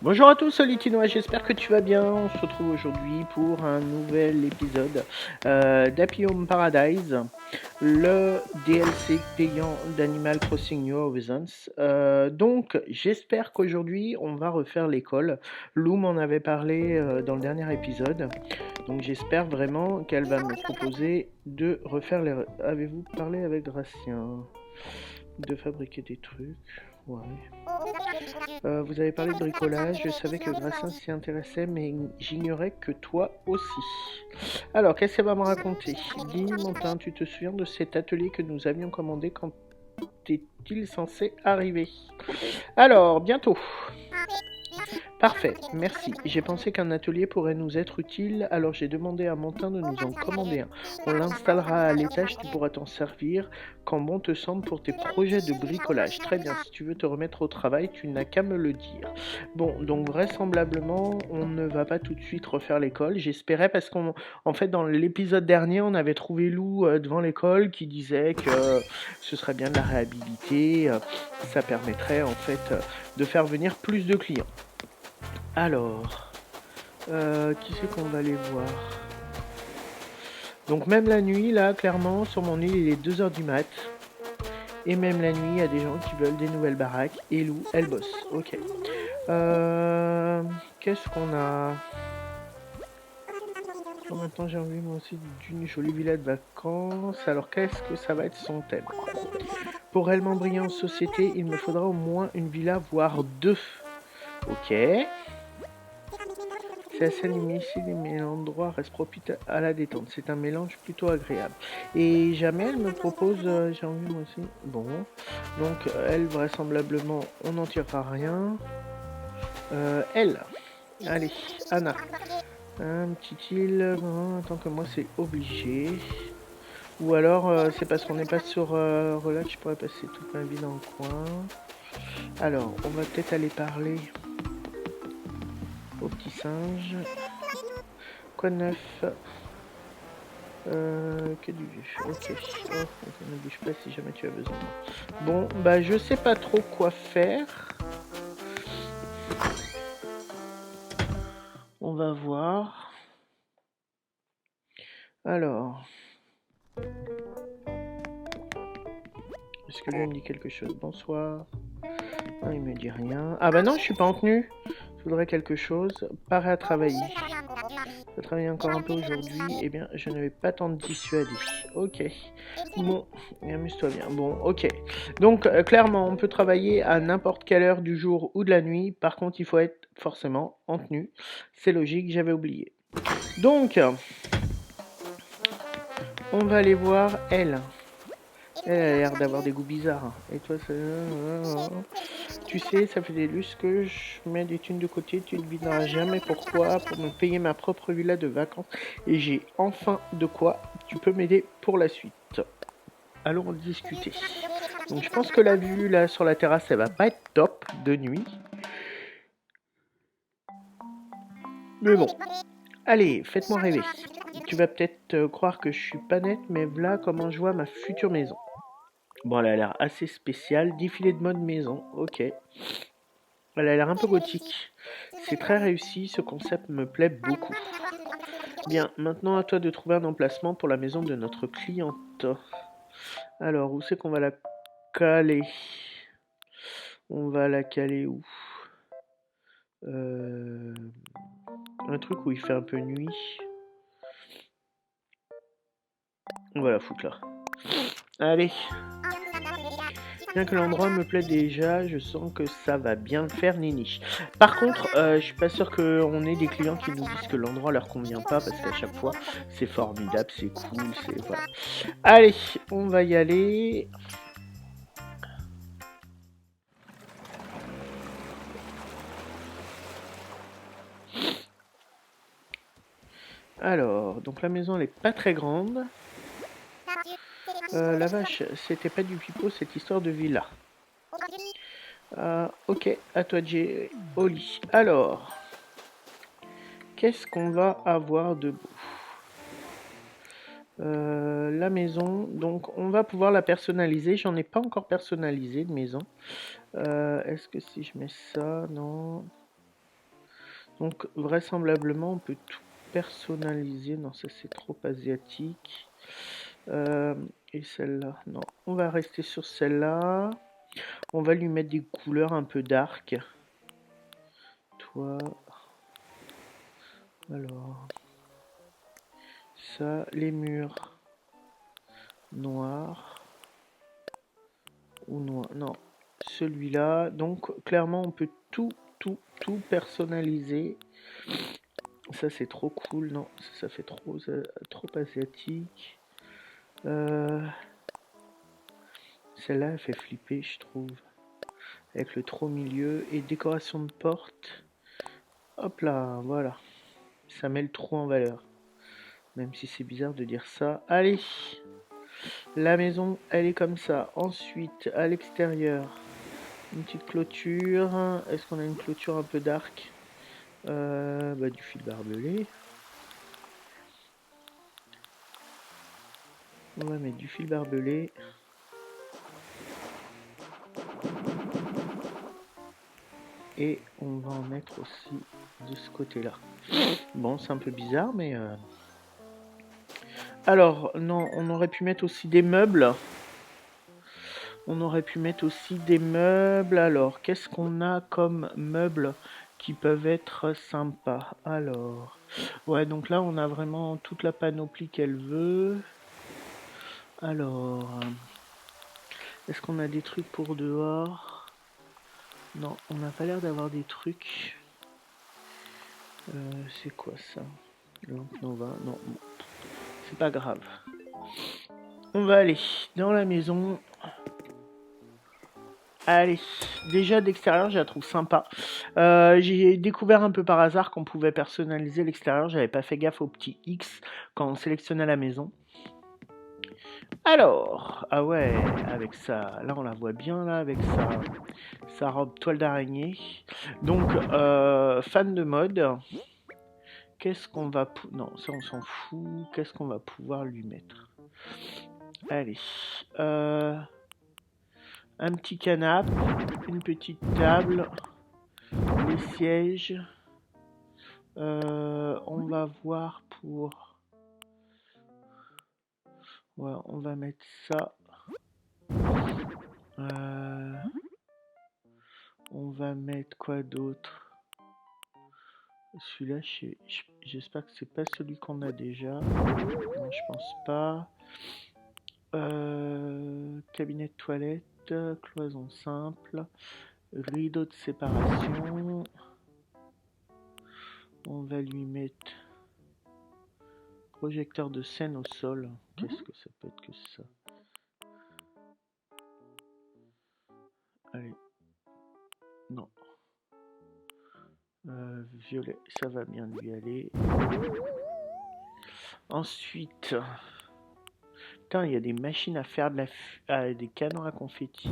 Bonjour à tous, c'est Litinois, j'espère que tu vas bien. On se retrouve aujourd'hui pour un nouvel épisode d'Happy Home Paradise, le DLC payant d'Animal Crossing New Horizons. Donc, j'espère qu'aujourd'hui, on va refaire l'école. Lou m'en avait parlé dans le dernier épisode. Donc, j'espère vraiment qu'elle va me proposer de refaire les... Avez-vous parlé avec Gracien? De fabriquer des trucs? Ouais. Vous avez parlé de bricolage, je savais que Gracien s'y intéressait, mais j'ignorais que toi aussi. Alors, qu'est-ce qu'elle va me raconter? Dis, Montin, tu te souviens de cet atelier que nous avions commandé quand est-il censé arriver? Alors, bientôt. Parfait, merci. J'ai pensé qu'un atelier pourrait nous être utile, alors j'ai demandé à Montin de nous en commander un. On l'installera à l'étage, tu pourras t'en servir quand bon te semble pour tes projets de bricolage. Très bien, si tu veux te remettre au travail, tu n'as qu'à me le dire. Bon, donc vraisemblablement, on ne va pas tout de suite refaire l'école. J'espérais parce qu'en fait, dans l'épisode dernier, on avait trouvé Lou devant l'école qui disait que ce serait bien de la réhabiliter. Ça permettrait en fait de faire venir plus de clients. Alors, qui c'est qu'on va aller voir? Donc même la nuit, là, clairement, sur mon île, il est 2h du mat. Et même la nuit, il y a des gens qui veulent des nouvelles baraques. Et Lou, elle bosse. Ok. Qu'est-ce qu'on a? Maintenant, j'ai envie, moi aussi, d'une jolie villa de vacances. Alors, qu'est-ce que ça va être son thème? Pour réellement briller en société, il me faudra au moins une villa, voire deux. Ok. C'est assez difficile, mais l'endroit reste propice à la détente. C'est un mélange plutôt agréable. Et jamais elle me propose, j'ai envie moi aussi. Bon, donc elle, vraisemblablement, on n'en tirera rien. Elle, allez, Anna. Un petit île, tant que moi c'est obligé. Ou alors c'est parce qu'on n'est pas sur Relax, je pourrais passer toute ma vie dans le coin. Alors, on va peut-être aller parler au petit singe. Quoi de neuf? Que du vif. Ok. Oh, ne bouge pas si jamais tu as besoin. Bon, bah je sais pas trop quoi faire. On va voir. Alors. Est-ce que lui me dit quelque chose? Bonsoir. Non, il me dit rien. Ah bah non, je suis pas en tenue. Je voudrais quelque chose. Pareil à travailler. Je vais travailler encore un peu aujourd'hui. Eh bien, je ne vais pas t'en dissuader. Ok. Bon, amuse-toi bien. Bon, ok. Donc, clairement, on peut travailler à n'importe quelle heure du jour ou de la nuit. Par contre, il faut être forcément en tenue. C'est logique, j'avais oublié. Donc, on va aller voir elle. Elle a l'air d'avoir des goûts bizarres. Et toi, ça... Tu sais, ça fait des lustres que je mets des thunes de côté. Tu ne devineras jamais pourquoi. Pour me payer ma propre villa de vacances. Et j'ai enfin de quoi. Tu peux m'aider pour la suite. Allons en discuter. Donc je pense que la vue là sur la terrasse, elle va pas être top de nuit. Mais bon. Allez, faites-moi rêver. Tu vas peut-être croire que je suis pas nette, mais voilà comment je vois ma future maison. Bon, elle a l'air assez spéciale. Défilé de mode maison, ok. Elle a l'air un peu gothique. C'est très réussi, ce concept me plaît beaucoup. Bien, maintenant à toi de trouver un emplacement pour la maison de notre cliente. Alors, où c'est qu'on va la caler? On va la caler où? Un truc où il fait un peu nuit. On va la foutre là. Allez. Bien que l'endroit me plaît déjà, je sens que ça va bien faire Nini. Par contre, je suis pas sûr qu'on ait des clients qui nous disent que l'endroit leur convient pas, parce qu'à chaque fois, c'est formidable, c'est cool, c'est... Voilà. Allez, on va y aller. Alors, donc la maison, elle est pas très grande. La vache, c'était pas du pipeau, cette histoire de villa. Ok, à toi, Jay. Oli. Alors, qu'est-ce qu'on va avoir de beau? La maison, donc on va pouvoir la personnaliser. J'en ai pas encore personnalisé de maison. Est-ce que si je mets ça, non. Donc vraisemblablement on peut tout personnaliser. Non, ça c'est trop asiatique. Et celle-là, non. On va rester sur celle-là. On va lui mettre des couleurs un peu dark. Toi. Alors. Ça, les murs. Noirs. Ou noir. Non. Celui-là. Donc clairement on peut tout personnaliser. Ça c'est trop cool. Non, ça fait trop asiatique. Celle-là elle fait flipper, je trouve. Avec le trop milieu et décoration de porte. Hop là, voilà. Ça met le trou en valeur. Même si c'est bizarre de dire ça. Allez, la maison elle est comme ça. Ensuite à l'extérieur, une petite clôture. Est-ce qu'on a une clôture un peu dark? Du fil barbelé. On va mettre du fil barbelé. Et on va en mettre aussi de ce côté-là. Bon, c'est un peu bizarre, mais... Alors, non, on aurait pu mettre aussi des meubles. Alors, qu'est-ce qu'on a comme meubles qui peuvent être sympas? Alors, ouais, donc là, on a vraiment toute la panoplie qu'elle veut. Alors, est-ce qu'on a des trucs pour dehors? Non, on n'a pas l'air d'avoir des trucs. C'est quoi ça? Lampe Nova? Non, bon, c'est pas grave. On va aller dans la maison. Allez, déjà d'extérieur, je la trouve sympa. J'ai découvert un peu par hasard qu'on pouvait personnaliser l'extérieur. J'avais pas fait gaffe au petit X quand on sélectionnait la maison. Alors, ah ouais, avec ça, là on la voit bien là, avec sa robe toile d'araignée. Donc, fan de mode. Qu'est-ce qu'on va... Non, ça on s'en fout. Qu'est-ce qu'on va pouvoir lui mettre? Allez. Un petit canapé. Une petite table. Les sièges. On va voir pour... Ouais, on va mettre ça. On va mettre quoi d'autre? Celui-là, j'espère que c'est pas celui qu'on a déjà. Non, je pense pas. Cabinet de toilette, cloison simple, rideau de séparation. On va lui mettre projecteur de scène au sol. Qu'est-ce que ça peut être que ça? Allez. Non. Violet, ça va bien lui aller. Ensuite, putain, il y a des machines à faire de la des canons à confetti.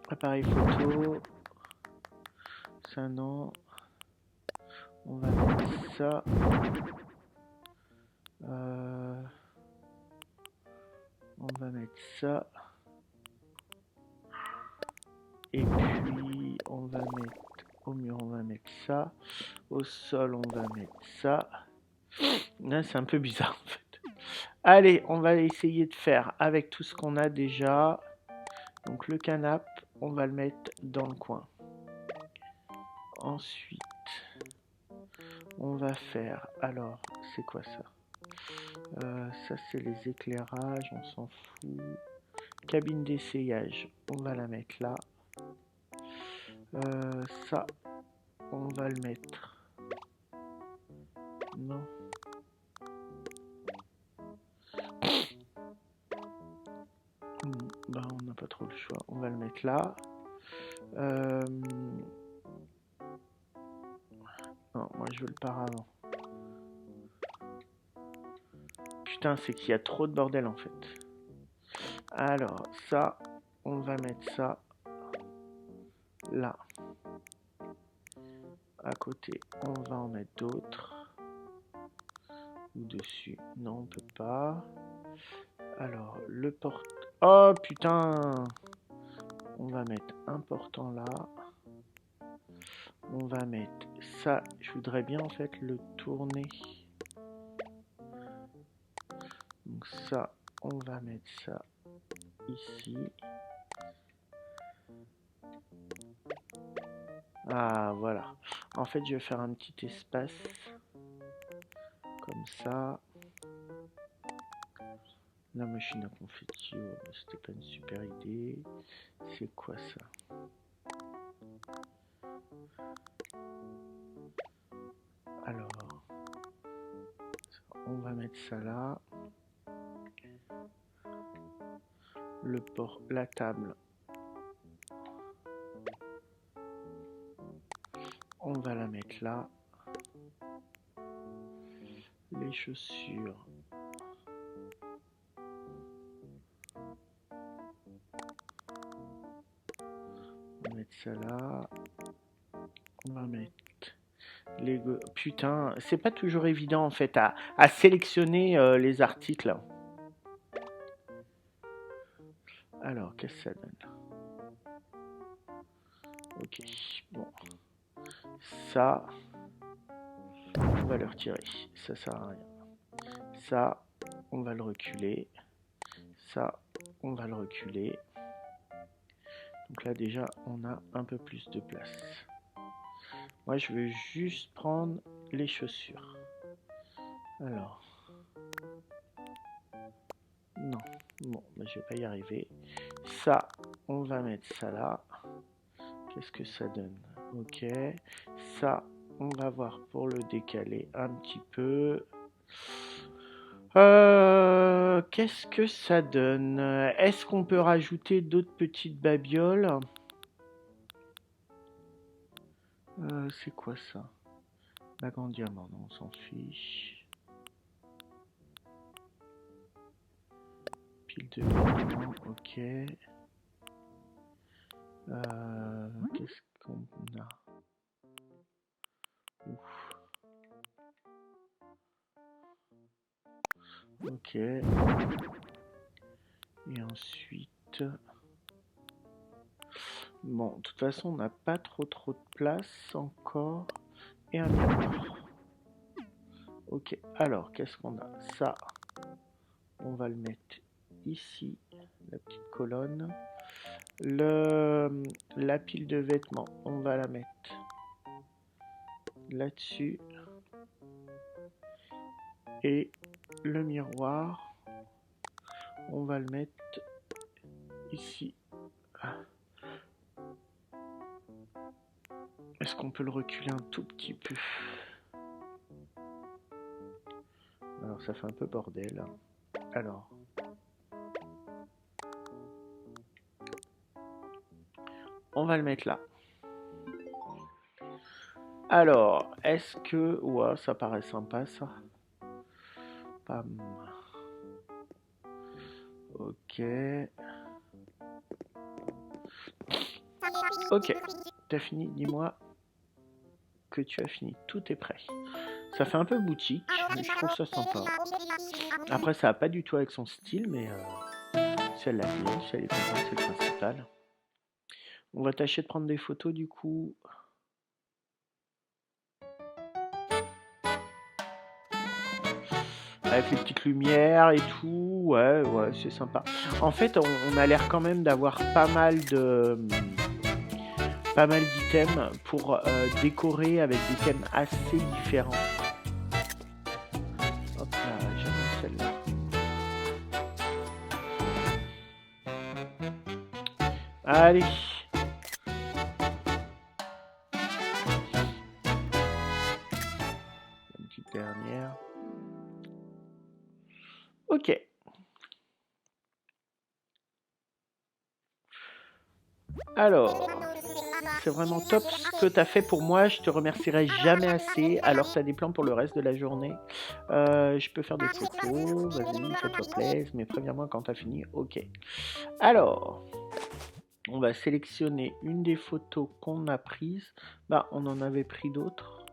Appareil photo. Ça non. On va mettre ça. On va mettre ça. Et puis on va mettre au mur, on va mettre ça. Au sol, on va mettre ça. Là, c'est un peu bizarre en fait. Allez, on va essayer de faire avec tout ce qu'on a déjà. Donc le canapé, on va le mettre dans le coin. Ensuite, on va faire... Alors, c'est quoi ça? Ça, c'est les éclairages, on s'en fout. Cabine d'essayage, on va la mettre là. Ça, on va le mettre... Non. Bah, on n'a pas trop le choix. On va le mettre là. Non, moi je veux le paravent. Putain, c'est qu'il y a trop de bordel en fait. Alors, ça, on va mettre ça là. À côté, on va en mettre d'autres. Ou dessus. Non, on peut pas. Alors, le porte... Oh putain! On va mettre un portant là. On va mettre ça. Je voudrais bien en fait le tourner. Donc ça, on va mettre ça ici. Ah voilà. En fait, je vais faire un petit espace comme ça. La machine à confetti, c'était pas une super idée. C'est quoi ça? Alors, on va mettre ça là. La table, on va la mettre là. Les chaussures, on va mettre ça là. On va mettre les... Putain, c'est pas toujours évident en fait à sélectionner les articles. Alors, qu'est-ce que ça donne? Ok, bon. Ça, on va le retirer. Ça sert à rien. Ça, on va le reculer. Ça, on va le reculer. Donc là, déjà, on a un peu plus de place. Moi, je veux juste prendre les chaussures. Alors. Non. Bon, mais je vais pas y arriver. Ça, on va mettre ça là. Qu'est-ce que ça donne? Ok. Ça, on va voir pour le décaler un petit peu. Qu'est-ce que ça donne? Est-ce qu'on peut rajouter d'autres petites babioles? C'est quoi ça? Bague en diamant, non, on s'en fiche. Pile de vêtements, ok. Qu'est-ce qu'on a? Ouf. Ok. Et ensuite... Bon, de toute façon, on n'a pas trop de place encore. Et un miroir. Ok, alors, qu'est-ce qu'on a? Ça, on va le mettre ici, la petite colonne. La pile de vêtements, on va la mettre là-dessus. Et le miroir, on va le mettre ici. Est-ce qu'on peut le reculer un tout petit peu? Alors ça fait un peu bordel. Alors. On va le mettre là. Alors, est-ce que... Ouais, ça paraît sympa ça. Pam. Ok. Ok. T'as fini? Dis-moi que tu as fini. Tout est prêt. Ça fait un peu boutique, mais je trouve ça sympa. Après, ça n'a pas du tout avec son style, mais si elle l'a fini, si elle est contente, c'est le principal. On va tâcher de prendre des photos du coup. Avec les petites lumières et tout, ouais, c'est sympa. En fait, on a l'air quand même d'avoir pas mal d'items pour décorer avec des thèmes assez différents. Hop là, j'aime celle-là. Allez. Une petite dernière. Ok. Alors, c'est vraiment top ce que tu as fait pour moi. Je te remercierai jamais assez. Alors, tu as des plans pour le reste de la journée. Je peux faire des photos. Vas-y, fais-toi plaisir. Mais préviens-moi quand tu as fini. Ok. Alors, on va sélectionner une des photos qu'on a prises. Bah, on en avait pris d'autres.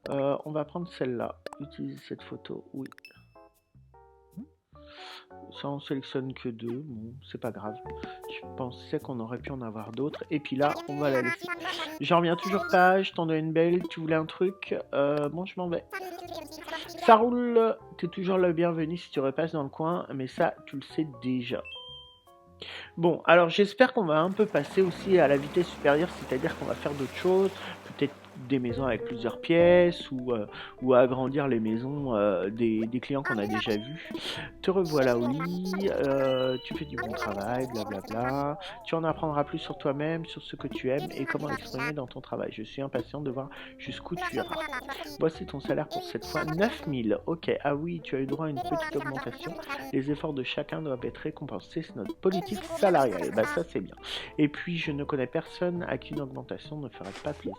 On va prendre celle-là. Utiliser cette photo. Oui. Ça, on sélectionne que deux. Bon, c'est pas grave. Je pensais qu'on aurait pu en avoir d'autres. Et puis là, on va la laisser. J'en reviens toujours pas. Je t'en donne une belle. Tu voulais un truc. Bon, je m'en vais. Ça roule. T'es toujours le bienvenu si tu repasses dans le coin. Mais ça, tu le sais déjà. Bon, alors j'espère qu'on va un peu passer aussi à la vitesse supérieure, c'est-à-dire qu'on va faire d'autres choses, peut-être des maisons avec plusieurs pièces ou agrandir les maisons des clients qu'on a déjà vus. Te revoilà au lit, tu fais du bon travail, blablabla. Tu en apprendras plus sur toi-même, sur ce que tu aimes et comment l'exprimer dans ton travail. Je suis impatient de voir jusqu'où tu iras. Voici ton salaire pour cette fois, 9000. Ok, ah oui, tu as eu droit à une petite augmentation. Les efforts de chacun doivent être récompensés, c'est notre politique salariale. Bah ça c'est bien. Et puis je ne connais personne à qui une augmentation ne ferait pas plaisir.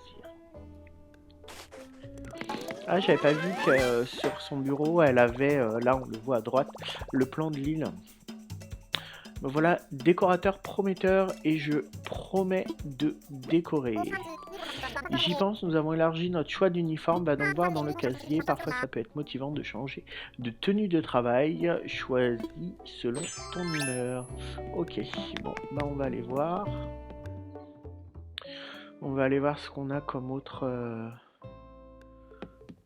Ah, j'avais pas vu que sur son bureau, elle avait, là on le voit à droite, le plan de l'île. Me voilà décorateur prometteur et je promets de décorer. J'y pense, nous avons élargi notre choix d'uniforme, va donc voir dans le casier, parfois ça peut être motivant de changer de tenue de travail, choisis selon ton humeur. Ok, bon, bah on va aller voir. On va aller voir ce qu'on a comme autre...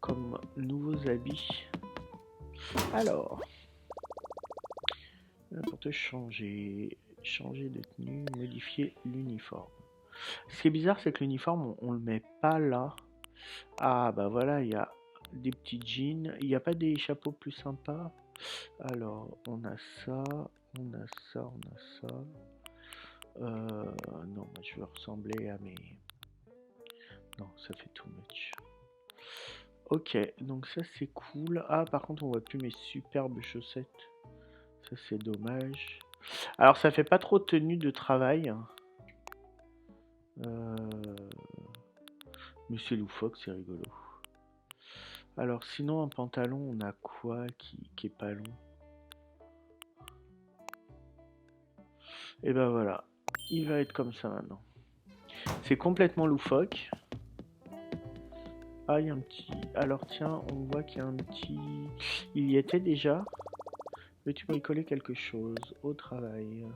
comme nouveaux habits. Alors, pour te changer de tenue, modifier l'uniforme. Ce qui est bizarre, c'est que l'uniforme, on le met pas là. Ah bah voilà, il y a des petits jeans. Il n'y a pas des chapeaux plus sympas. Alors, on a ça, on a ça, on a ça. Non, moi je veux ressembler à mes... Non, ça fait too much. Ok, donc ça c'est cool. Ah, par contre, on voit plus mes superbes chaussettes. Ça c'est dommage. Alors, ça fait pas trop tenue de travail. Mais c'est loufoque, c'est rigolo. Alors, sinon, en pantalon, on a quoi qui est pas long? Et ben voilà, il va être comme ça maintenant. C'est complètement loufoque. Ah, il y a un petit... Alors tiens, on voit qu'il y a un petit... Il y était déjà. Veux-tu bricoler quelque chose au travail?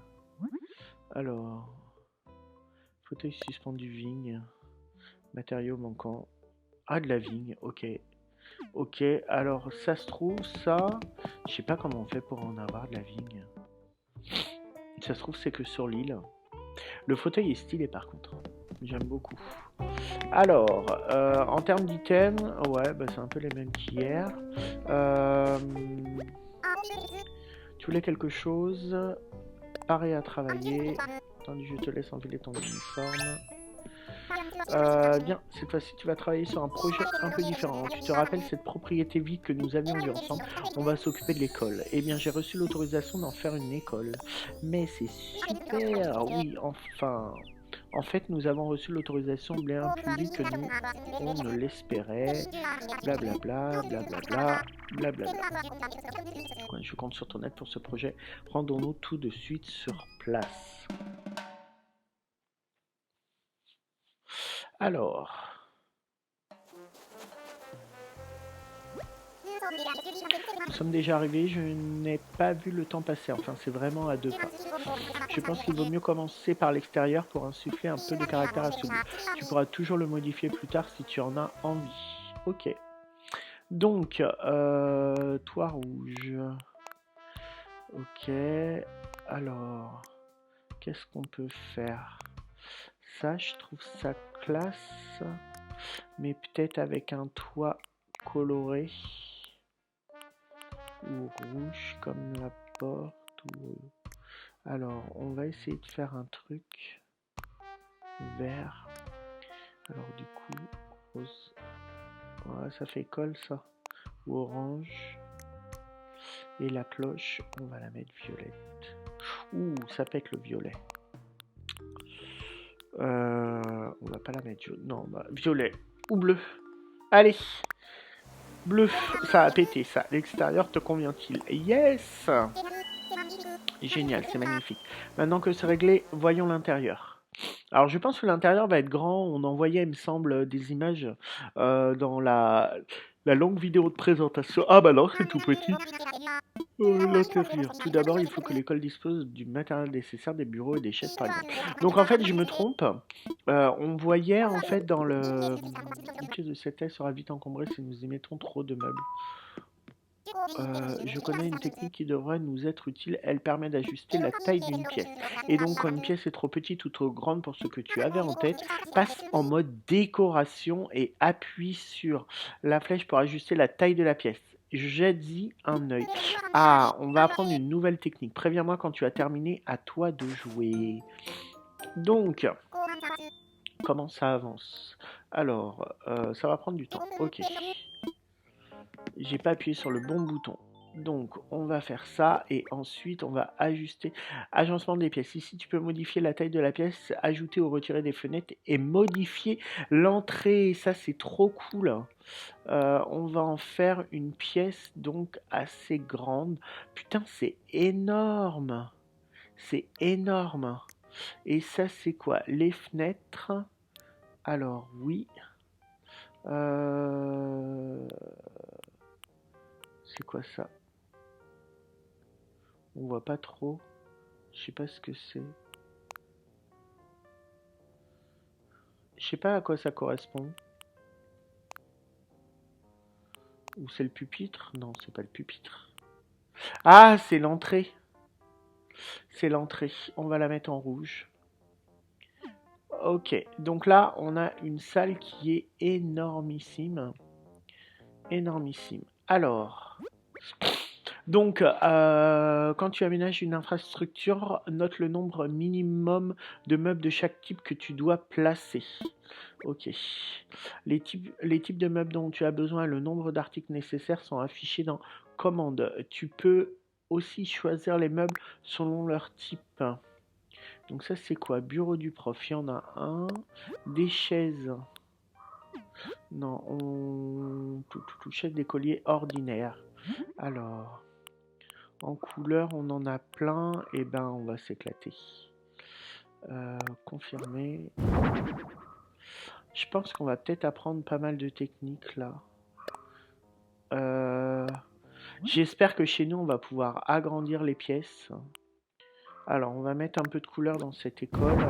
Alors... Fauteuil suspendu vigne. Matériaux manquants. Ah, de la vigne, ok. Ok, alors ça se trouve, ça... Je sais pas comment on fait pour en avoir de la vigne. Ça se trouve, c'est que sur l'île. Le fauteuil est stylé par contre. J'aime beaucoup. Alors, en termes d'items, ouais, bah, c'est un peu les mêmes qu'hier. Tu voulais quelque chose? Pareil à travailler. Attendez, je te laisse enfiler ton uniforme. Bien, cette fois-ci tu vas travailler sur un projet un peu différent. Tu te rappelles cette propriété vide que nous avions vue ensemble? On va s'occuper de l'école. Eh bien, j'ai reçu l'autorisation d'en faire une école. Mais c'est super, oui, enfin... En fait, nous avons reçu l'autorisation bien plus vite que nous, on ne l'espérait. Blablabla, blablabla, blablabla. Je compte sur ton aide pour ce projet. Rendons-nous tout de suite sur place. Alors... Nous sommes déjà arrivés, je n'ai pas vu le temps passer, enfin c'est vraiment à deux pas. Je pense qu'il vaut mieux commencer par l'extérieur pour insuffler un peu de caractère à ce goût. Tu pourras toujours le modifier plus tard si tu en as envie. Ok. Donc, toit rouge. Ok. Alors, qu'est-ce qu'on peut faire? Ça, je trouve ça classe. Mais peut-être avec un toit coloré. Ou rouge comme la porte. Ou... Alors, on va essayer de faire un truc vert. Alors du coup, rose. Ouais, ça fait école ça. Ou orange. Et la cloche, on va la mettre violette. Ouh, ça pète le violet. On va pas la mettre jaune. Non, bah, violet ou bleu. Allez. Bleu, ça a pété ça. L'extérieur te convient-il? Yes! Génial, c'est magnifique. Maintenant que c'est réglé, voyons l'intérieur. Alors je pense que l'intérieur va être grand. On envoyait, il me semble, des images dans la... La longue vidéo de présentation. Ah bah non, c'est tout petit. L'intérieur. Tout d'abord, il faut que l'école dispose du matériel nécessaire, des bureaux et des chaises par exemple. Donc en fait, je me trompe. On voyait en fait dans le... Une pièce de cette taille sera vite encombrée si nous émettons trop de meubles. Je connais une technique qui devrait nous être utile. Elle permet d'ajuster la taille d'une pièce. Et donc, quand une pièce est trop petite ou trop grande pour ce que tu avais en tête, passe en mode décoration et appuie sur la flèche pour ajuster la taille de la pièce. J'ai dit un œil. Ah, on va apprendre une nouvelle technique. Préviens-moi quand tu as terminé, à toi de jouer. Donc, comment ça avance? Alors, ça va prendre du temps. Ok. J'ai pas appuyé sur le bon bouton. Donc on va faire ça et ensuite on va ajuster agencement des pièces. Ici tu peux modifier la taille de la pièce, ajouter ou retirer des fenêtres et modifier l'entrée. Ça c'est trop cool. On va en faire une pièce donc assez grande. Putain c'est énorme. C'est énorme. Et ça c'est quoi? Les fenêtres. Alors oui. C'est quoi ça? On voit pas trop. Je sais pas ce que c'est. Je sais pas à quoi ça correspond. Ou c'est le pupitre? Non, c'est pas le pupitre. Ah, c'est l'entrée. C'est l'entrée. On va la mettre en rouge. Ok, donc là, on a une salle qui est énormissime. Énormissime. Alors... Donc, quand tu aménages une infrastructure, note le nombre minimum de meubles de chaque type que tu dois placer. Ok. Les types de meubles dont tu as besoin et le nombre d'articles nécessaires sont affichés dans Commande. Tu peux aussi choisir les meubles selon leur type. Donc ça c'est quoi? Bureau du prof, il y en a un. Des chaises. Non, chaises d'écolier ordinaire. Alors... En couleur, on en a plein. Et ben, on va s'éclater. Confirmer. Je pense qu'on va peut-être apprendre pas mal de techniques là. J'espère que chez nous, on va pouvoir agrandir les pièces. Alors, on va mettre un peu de couleur dans cette école.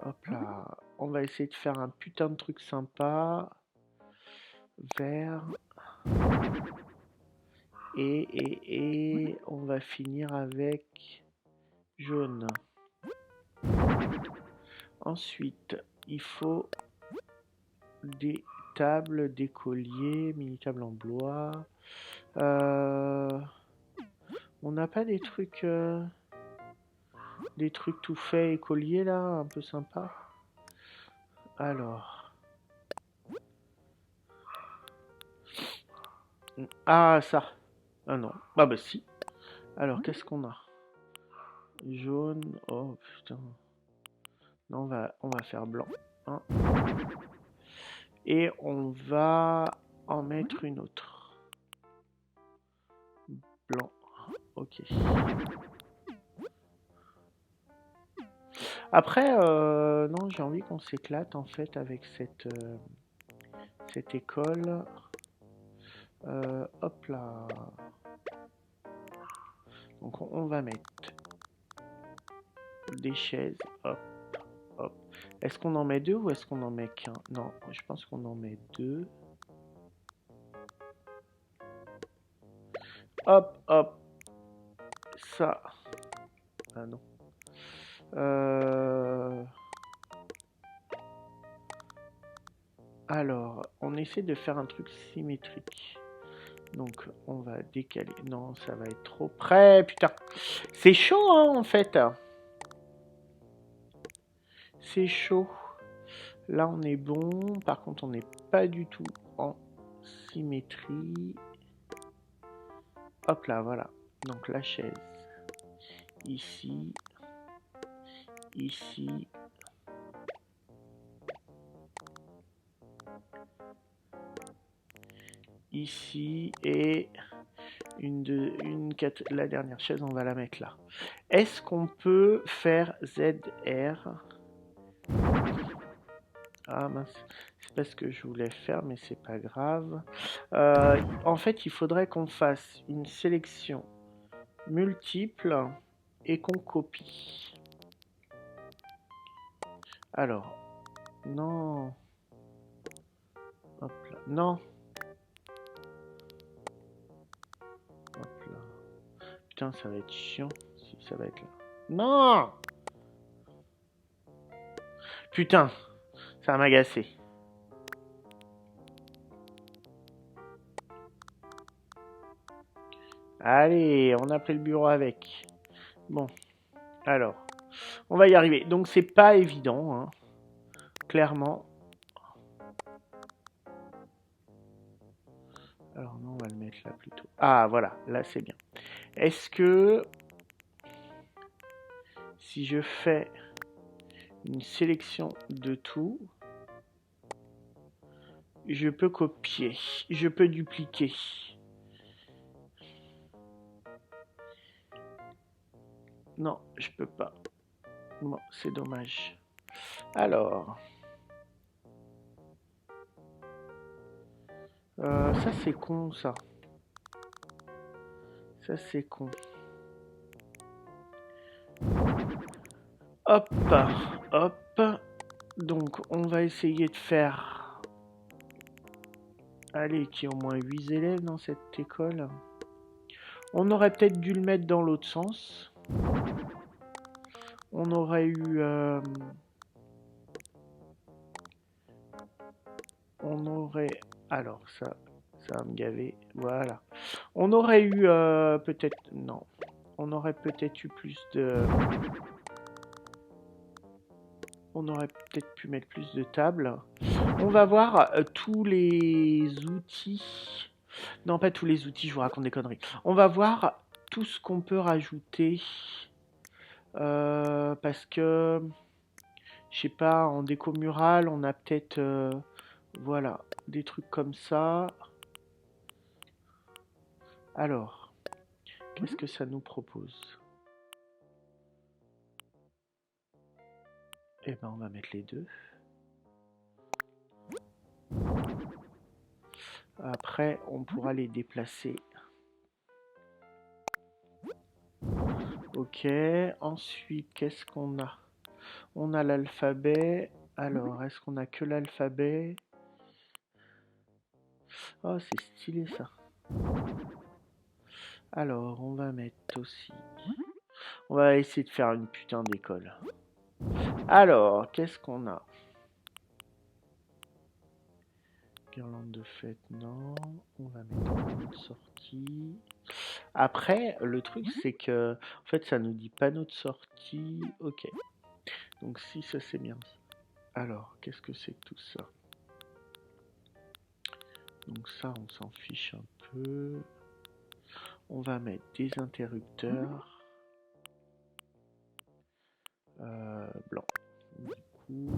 Hop là. On va essayer de faire un putain de truc sympa. Vert. Et on va finir avec jaune. Ensuite, il faut des tables, des colliers, mini-table en bois. On n'a pas des trucs tout faits et colliers là, un peu sympa. Alors. Ah, ça. Ah non. Ah bah si. Alors, qu'est-ce qu'on a? Jaune. Oh putain. Non, on va faire blanc. Hein. Et on va en mettre une autre. Blanc. Ok. Après, non, j'ai envie qu'on s'éclate en fait avec cette école. Hop là. Donc on va mettre des chaises. Hop, hop. Est-ce qu'on en met deux ou est-ce qu'on en met qu'un? Non, je pense qu'on en met deux. Hop, hop. Ça. Ah non. Alors, on essaie de faire un truc symétrique. Donc, on va décaler. Non, ça va être trop près. Putain. C'est chaud, hein, en fait. C'est chaud. Là, on est bon. Par contre, on n'est pas du tout en symétrie. Hop là, voilà. Donc, la chaise. Ici. Ici. Ici. Et la dernière chaise, on va la mettre là. Est-ce qu'on peut faire ZR? Ah mince, C'est pas ce que je voulais faire, mais c'est pas grave. En fait, il faudrait qu'on fasse une sélection multiple et qu'on copie. Alors, non. Hop là. Non. Hop là. Putain, ça va être chiant si ça va être là. Non. Putain, ça va m'agacer. Allez, on a pris le bureau avec. Bon, alors, on va y arriver. Donc c'est pas évident, hein, clairement. Alors non, on va le mettre là plutôt. Ah, voilà, là c'est bien. Est-ce que si je fais une sélection de tout, je peux copier, je peux dupliquer. Non, je peux pas. Bon, c'est dommage. Alors, ça c'est con, ça. Ça c'est con. Hop, hop. Donc, on va essayer de faire... Allez, qu'il y ait au moins 8 élèves dans cette école. On aurait peut-être dû le mettre dans l'autre sens. On aurait eu... On aurait... Alors, ça va me gaver. Voilà. On aurait eu peut-être... Non. On aurait peut-être eu plus de... On aurait peut-être pu mettre plus de tables. On va voir tous les outils. Non, pas tous les outils, je vous raconte des conneries. On va voir tout ce qu'on peut rajouter. Parce que, je sais pas, en déco murale, on a peut-être... voilà, des trucs comme ça. Alors, qu'est-ce que ça nous propose? Eh ben, on va mettre les deux. Après, on pourra les déplacer. Ok, ensuite, qu'est-ce qu'on a? On a l'alphabet. Alors, est-ce qu'on a que l'alphabet? Oh, c'est stylé ça. Alors, on va mettre aussi... On va essayer de faire une putain d'école. Alors, qu'est-ce qu'on a? Guirlande de fête, non. On va mettre notre sortie. Après, le truc, c'est que... En fait, ça nous dit panneau de sortie. Ok. Donc, si, ça c'est bien. Alors, qu'est-ce que c'est que tout ça? Donc ça, on s'en fiche un peu. On va mettre des interrupteurs. Blanc. Du coup...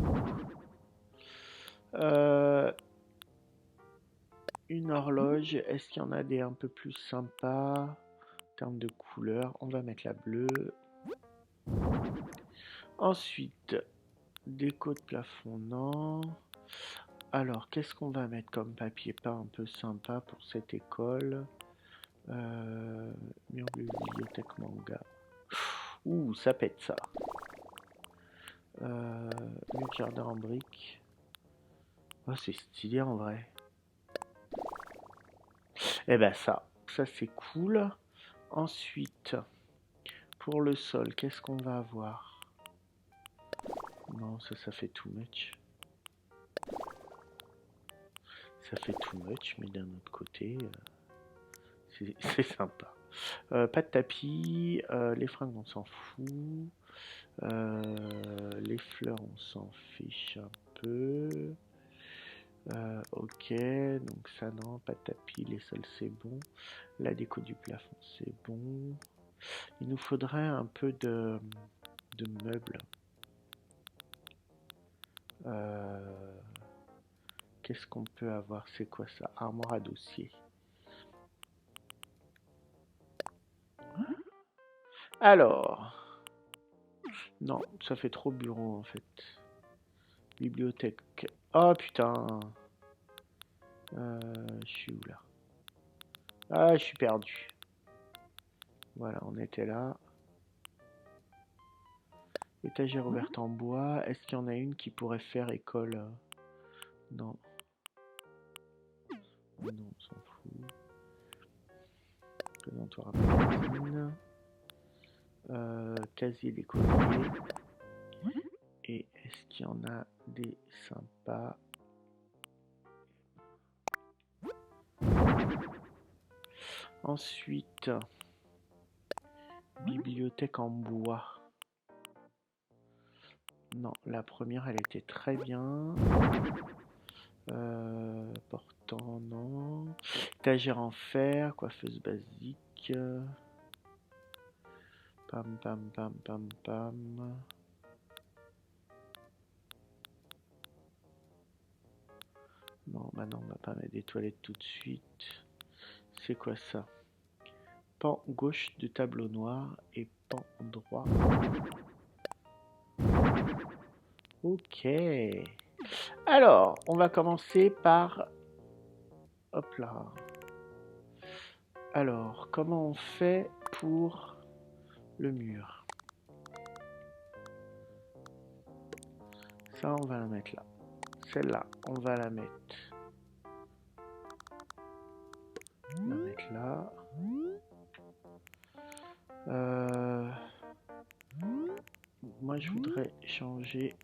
une horloge. Est-ce qu'il y en a des un peu plus sympas en termes de couleur? On va mettre la bleue. Ensuite, déco de plafond, non. Alors, qu'est-ce qu'on va mettre comme papier peint un peu sympa pour cette école? Mur de bibliothèque manga. Ouh, ça pète ça. Mur de jardin en briques. Oh, c'est stylé en vrai. Eh ben ça c'est cool. Ensuite, pour le sol, qu'est-ce qu'on va avoir? Non, ça fait too much. Ça fait too much, mais d'un autre côté, c'est sympa. Pas de tapis, les fringues on s'en fout. Les fleurs on s'en fiche un peu. Ok, donc ça non, pas de tapis, les sols c'est bon. La déco du plafond c'est bon. Il nous faudrait un peu de meubles. Qu'est-ce qu'on peut avoir? C'est quoi ça? Armoire à dossier. Alors, non, ça fait trop bureau en fait. Bibliothèque. Oh putain. Je suis où là? Ah, je suis perdu. Voilà, on était là. Étagère ouverte en bois. Est-ce qu'il y en a une qui pourrait faire école? Non. Non, on s'en fout. Présentoir à magazine. Casier d'écolier. Et est-ce qu'il y en a des sympas? Ensuite, bibliothèque en bois. Non, la première, elle était très bien. Portant, non. Étagère en fer, coiffeuse basique. Pam, pam, pam, pam, pam. Non, bah non, on va pas mettre des toilettes tout de suite. C'est quoi ça? Pan gauche de tableau noir et pan droit. Ok. Alors, on va commencer par... Hop là. Alors, comment on fait pour le mur? Ça, on va la mettre là. Celle-là, on va la mettre. On va la mettre là. Moi, je voudrais changer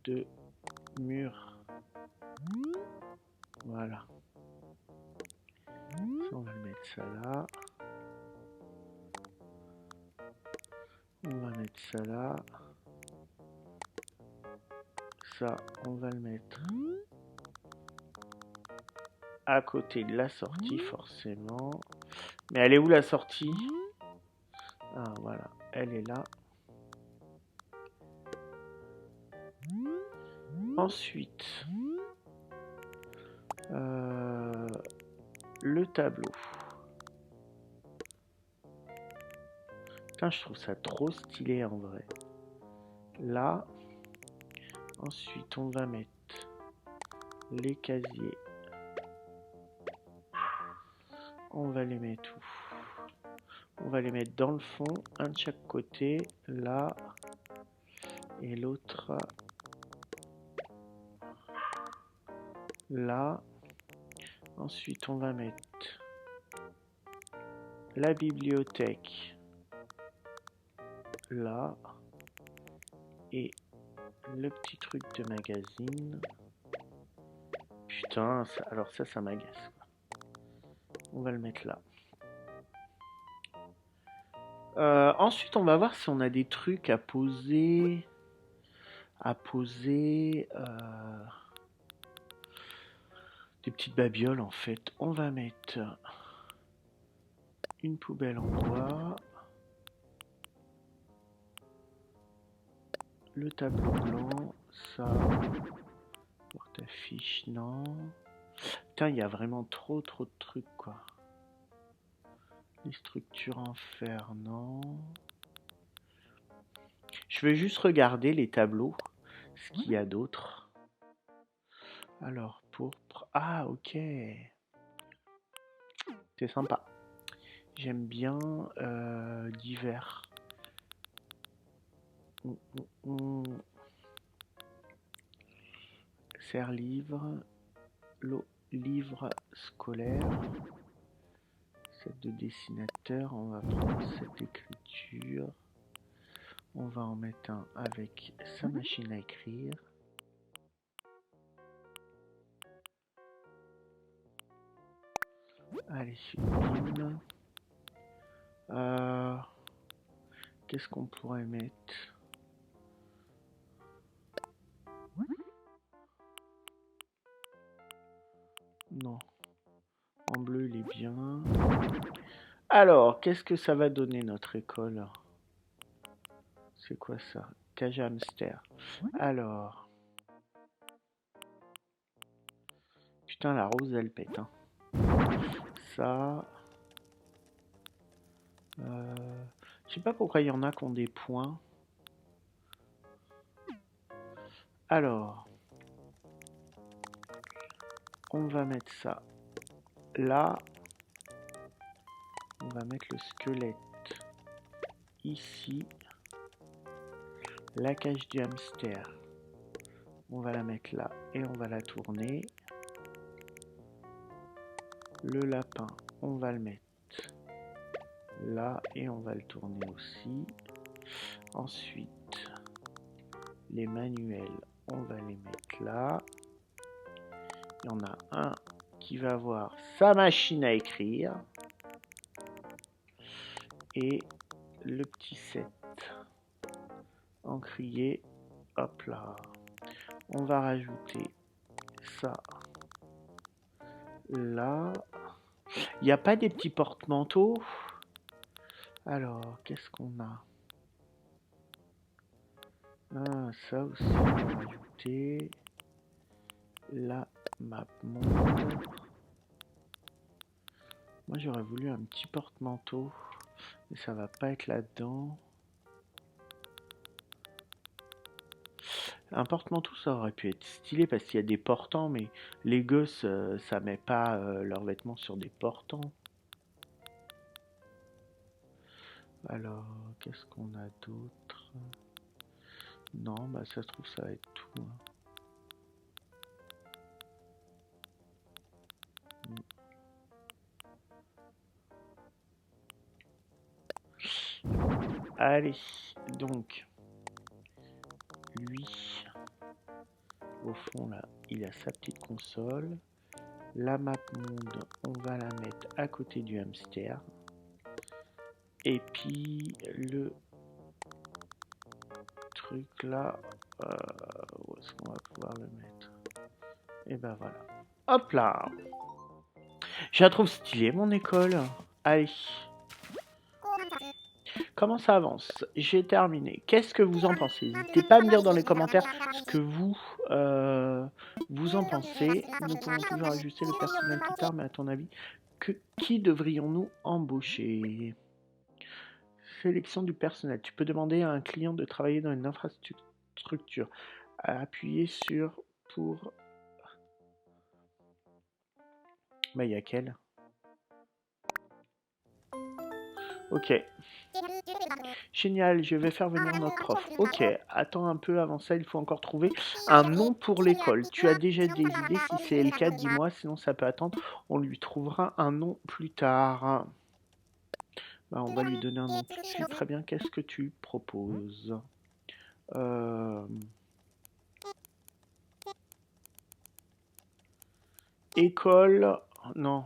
de mur. Voilà. Ça, on va le mettre ça là. On va mettre ça là. Ça, on va le mettre à côté de la sortie, forcément. Mais elle est où la sortie? Ah, voilà. Elle est là. Ensuite, le tableau. Putain, je trouve ça trop stylé en vrai. Là. Ensuite, on va mettre les casiers. On va les mettre où? On va les mettre dans le fond, un de chaque côté, là, et l'autre là. Ensuite, on va mettre la bibliothèque là, et le petit truc de magazine. Putain, ça, alors ça m'agace. On va le mettre là. Ensuite, on va voir si on a des trucs à poser. Des petites babioles en fait. On va mettre une poubelle en bois. Le tableau blanc, ça. Porte-affiche, non. Putain, il y a vraiment trop de trucs quoi. Les structures en fer, non. Je vais juste regarder les tableaux, ce qu'il y a d'autre. Alors, pourpre. Ah, ok. C'est sympa. J'aime bien divers. Serre-livre. Livre scolaire. Set de dessinateur. On va prendre cette écriture. On va en mettre un avec sa machine à écrire. Allez, sublime. Qu'est-ce qu'on pourrait mettre? Non. En bleu, il est bien. Alors, qu'est-ce que ça va donner notre école? C'est quoi ça? Cage à hamster. Alors. Putain, la rose, elle pète. Hein. Ça. Je sais pas pourquoi il y en a qui ont des points. Alors, on va mettre ça là. On va mettre le squelette ici. La cage du hamster, on va la mettre là et on va la tourner. Le lapin, on va le mettre là et on va le tourner aussi. Ensuite, les manuels, on va les mettre là. Il y en a un qui va avoir sa machine à écrire. Et le petit set encrier, hop là. On va rajouter ça là. Il n'y a pas des petits porte-manteaux? Alors, qu'est-ce qu'on a? Ah, ça aussi, on va rajouter la map monde. Moi, j'aurais voulu un petit porte-manteau, mais ça va pas être là-dedans. Un porte-manteau, ça aurait pu être stylé parce qu'il y a des portants, mais les gosses, ça met pas leurs vêtements sur des portants. Alors, qu'est-ce qu'on a d'autre? Non, bah ça se trouve, ça va être tout. Allez, donc, lui, au fond, là, il a sa petite console. La map monde, on va la mettre à côté du hamster. Et puis, le truc là, où est-ce qu'on va pouvoir le mettre? Et ben voilà. Hop là! Je la trouve stylée, mon école. Allez. Comment ça avance? J'ai terminé. Qu'est-ce que vous en pensez? N'hésitez pas à me dire dans les commentaires ce que vous en pensez. Nous pouvons toujours ajuster le personnel plus tard, mais à ton avis, qui devrions-nous embaucher? Sélection du personnel. Tu peux demander à un client de travailler dans une infrastructure. Appuyer sur pour... Bah, il y a quel? Ok. Génial, je vais faire venir notre prof. Ok, attends un peu, avant ça, il faut encore trouver un nom pour l'école. Tu as déjà des idées? Si c'est le cas, dis-moi, sinon ça peut attendre. On lui trouvera un nom plus tard. Bah, on va lui donner un nom tout de suite. Très bien, qu'est-ce que tu proposes? École... Non.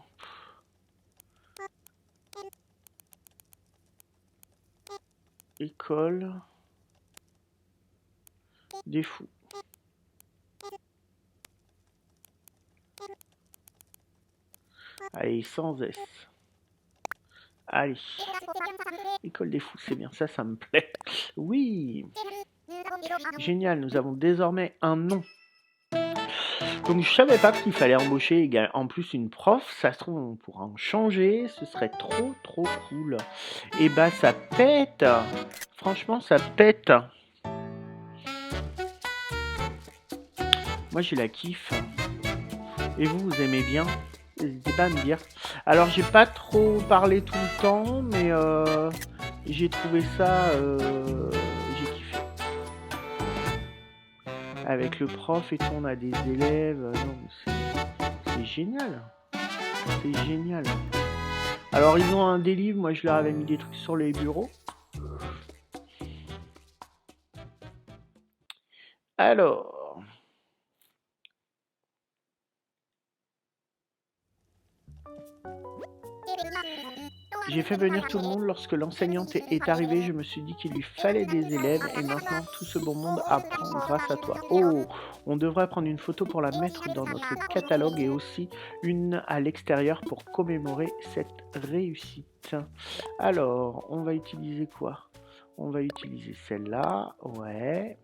École... des fous. Allez, sans S. Allez. École des fous, c'est bien, ça me plaît. Oui. Génial, nous avons désormais un nom. Donc je savais pas qu'il fallait embaucher en plus une prof. Ça se trouve, on pourra en changer. Ce serait trop cool. Et bah ça pète. Franchement, ça pète. Moi, j'ai la kiffe. Et vous aimez bien? N'hésitez pas à me dire. Alors, j'ai pas trop parlé tout le temps, mais j'ai trouvé ça... j'ai kiffé. Avec le prof et tout, on a des élèves. Non, c'est génial. C'est génial. Alors, ils ont des livres. Moi, je leur avais mis des trucs sur les bureaux. Alors... J'ai fait venir tout le monde. Lorsque l'enseignante est arrivée, je me suis dit qu'il lui fallait des élèves et maintenant tout ce beau monde apprend grâce à toi. Oh, on devrait prendre une photo pour la mettre dans notre catalogue et aussi une à l'extérieur pour commémorer cette réussite. Alors, on va utiliser quoi? On va utiliser celle-là, ouais.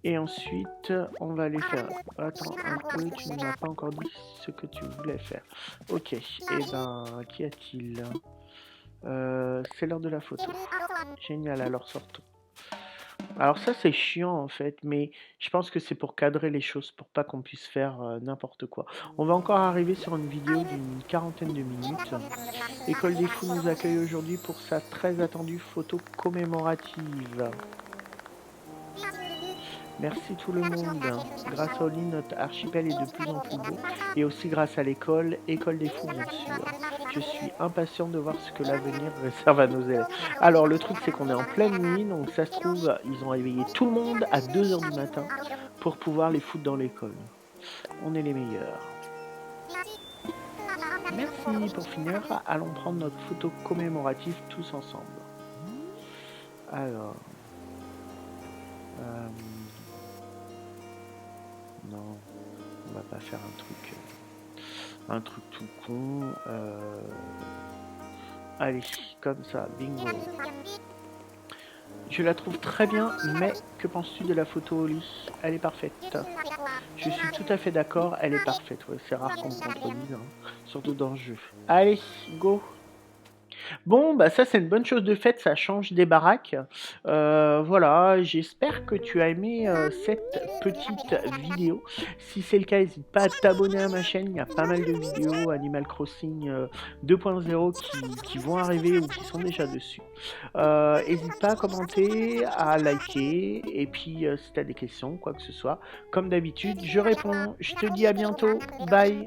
Et ensuite, on va les faire. Attends un peu, tu ne m'as pas encore dit ce que tu voulais faire. Ok, et ben, qu'y a-t-il? C'est l'heure de la photo. Génial, alors sortons. Alors ça, c'est chiant en fait, mais je pense que c'est pour cadrer les choses, pour pas qu'on puisse faire n'importe quoi. On va encore arriver sur une vidéo d'une quarantaine de minutes. École des Fous nous accueille aujourd'hui pour sa très attendue photo commémorative. Merci tout le monde. Grâce à Oli, notre archipel est de plus en plus beau, et aussi grâce à l'école, École des Fous bien sûr. Je suis impatient de voir ce que l'avenir réserve à nos élèves. Alors le truc c'est qu'on est en pleine nuit, donc ça se trouve, ils ont réveillé tout le monde à 2 h du matin pour pouvoir les foutre dans l'école. On est les meilleurs. Merci. Pour finir, allons prendre notre photo commémorative tous ensemble. Alors... non, on va pas faire un truc tout con. Allez, comme ça, bingo. Je la trouve très bien, mais que penses-tu de la photo au lit? Elle est parfaite. Je suis tout à fait d'accord, elle est parfaite. Ouais, c'est rare qu'on me contredise, hein, surtout dans le jeu. Allez, go! Bon, bah ça c'est une bonne chose de fait, ça change des baraques. Voilà, j'espère que tu as aimé cette petite vidéo. Si c'est le cas, n'hésite pas à t'abonner à ma chaîne, il y a pas mal de vidéos Animal Crossing 2.0 qui vont arriver ou qui sont déjà dessus. N'hésite pas à commenter, à liker, et puis si tu as des questions, quoi que ce soit, comme d'habitude, je réponds. Je te dis à bientôt, bye!